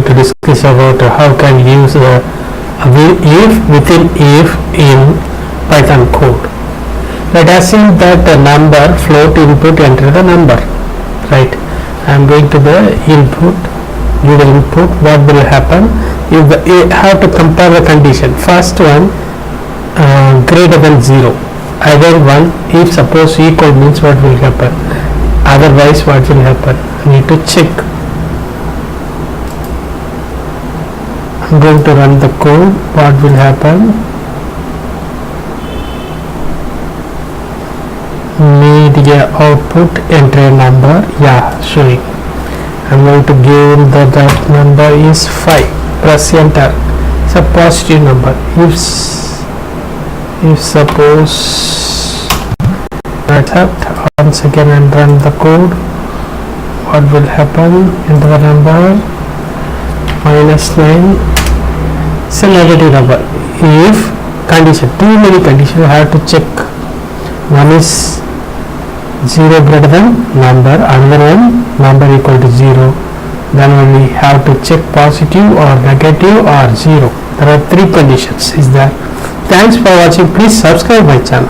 to discuss about how can use if within if in Python code. Let us assume that the number float input, enter the number, right? I am going to the input, give the input. What will happen? You have to compare the condition. First one greater than 0, other one if suppose equal means what will happen, otherwise what will happen. I need to check. I'm going to run the code. What will happen? Media output, enter a number, yeah, showing. I'm going to give that number is 5, press enter. It's a positive number. If suppose accept, once again and run the code, what will happen? Enter the number -9. It's a negative number. If condition, too many conditions, you have to check. One is 0 greater than number, another one number equal to 0, then only have to check positive or negative or 0. There are 3 conditions is there. Thanks for watching. Please subscribe my channel.